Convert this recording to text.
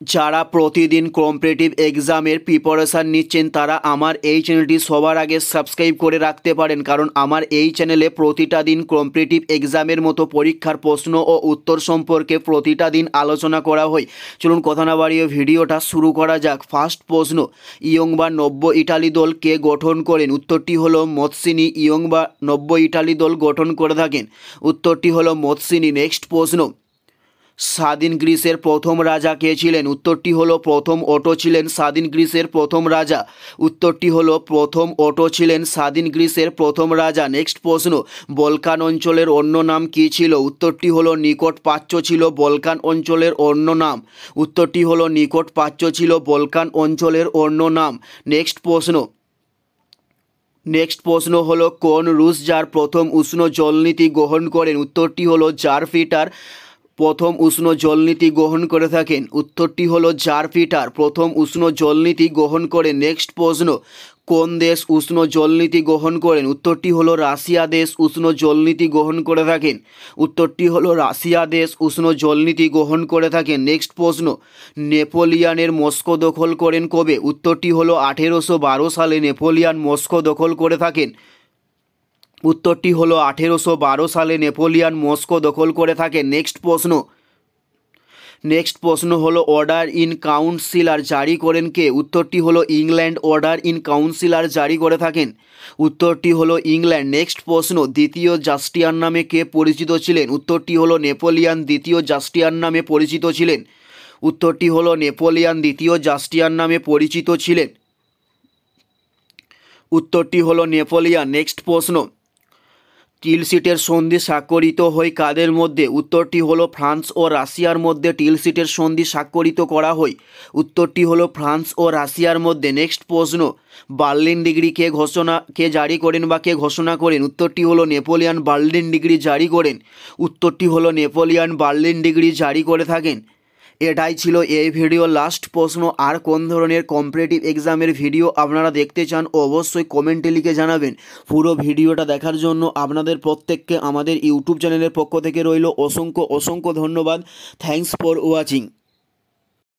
যারা প্রতিদিন কম্পিটিটিভ এক্সামের প্রিপারেশান নিচ্ছেন তারা আমার এই চ্যানেলটি সবার আগে সাবস্ক্রাইব করে রাখতে পারেন, কারণ আমার এই চ্যানেলে প্রতিটা দিন কম্পিটিটিভ এক্সামের মতো পরীক্ষার প্রশ্ন ও উত্তর সম্পর্কে প্রতিটা দিন আলোচনা করা হয়। চলুন কথা না বাড়িয়ে ভিডিওটা শুরু করা যাক। ফার্স্ট প্রশ্ন, ইয়ং বা নব্য ইটালি দল কে গঠন করেন? উত্তরটি হলো মৎসিনি। ইয়ং বা নব্য ইটালি দল গঠন করে থাকেন, উত্তরটি হলো মৎসিনি। নেক্সট প্রশ্ন, স্বাধীন গ্রিসের প্রথম রাজা কে ছিলেন? উত্তরটি হলো প্রথম ওটো ছিলেন স্বাধীন গ্রিসের প্রথম রাজা, উত্তরটি হলো প্রথম ওটো ছিলেন স্বাধীন গ্রিসের প্রথম রাজা। নেক্সট প্রশ্ন, বলকান অঞ্চলের অন্য নাম কী ছিল? উত্তরটি হলো নিকট প্রাচ্য ছিল বলকান অঞ্চলের অন্য নাম, উত্তরটি হলো নিকট প্রাচ্য ছিল বলকান অঞ্চলের অন্য নাম। নেক্সট প্রশ্ন হলো কোন রুশ জার প্রথম উষ্ণ জলনীতি গ্রহণ করেন? উত্তরটি হলো জার পিটার প্রথম উষ্ণ জলনীতি গ্রহণ করে থাকেন, উত্তরটি হলো জার পিটার প্রথম উষ্ণ জলনীতি গ্রহণ করেন। নেক্সট প্রশ্ন, কোন দেশ উষ্ণ জলনীতি গ্রহণ করেন? উত্তরটি হলো রাশিয়া দেশ উষ্ণ জলনীতি গ্রহণ করে থাকেন, উত্তরটি হলো রাশিয়া দেশ উষ্ণ জলনীতি গ্রহণ করে থাকেন। নেক্সট প্রশ্ন, নেপোলিয়ানের মস্কো দখল করেন কবে? উত্তরটি হলো 1812 সালে নেপোলিয়ান মস্কো দখল করে থাকেন, উত্তরটি হলো 1812 সালে নেপোলিয়ান মস্কো দখল করে থাকেন। নেক্সট প্রশ্ন হলো অর্ডার ইন কাউন্সিলর জারি করেন কে? উত্তরটি হলো ইংল্যান্ড অর্ডার ইন কাউন্সিলর জারি করে থাকেন, উত্তরটি হলো ইংল্যান্ড। নেক্সট প্রশ্ন, দ্বিতীয় জাস্টিয়ান নামে কে পরিচিত ছিলেন? উত্তরটি হলো নেপোলিয়ান দ্বিতীয় জাস্টিয়ান নামে পরিচিত ছিলেন, উত্তরটি হলো নেপোলিয়ান দ্বিতীয় জাস্টিয়ান নামে পরিচিত ছিলেন, উত্তরটি হলো নেপোলিয়ান। নেক্সট প্রশ্ন, টিলসিটের সন্ধি স্বাক্ষরিত হয় কাদের মধ্যে? উত্তরটি হলো ফ্রান্স ও রাশিয়ার মধ্যে টিলসিটের সন্ধি স্বাক্ষরিত করা হয়, উত্তরটি হলো ফ্রান্স ও রাশিয়ার মধ্যে। নেক্সট প্রশ্ন, বার্লিন ডিগ্রি কে জারি করেন বা কে ঘোষণা করেন? উত্তরটি হলো নেপোলিয়ান বার্লিন ডিগ্রি জারি করেন, উত্তরটি হলো নেপোলিয়ান বার্লিন ডিগ্রি জারি করে থাকেন। এটাই ছিল এই ভিডিও লাস্ট প্রশ্ন। আর কোন ধরনের কম্পিটিটিভ এক্সামের ভিডিও আপনারা দেখতে চান অবশ্যই কমেন্টে লিখে জানাবেন। পুরো ভিডিওটা দেখার জন্য আপনাদের প্রত্যেককে আমাদের ইউটিউব চ্যানেলের পক্ষ থেকে রইল অসংখ্য ধন্যবাদ। Thanks for watching.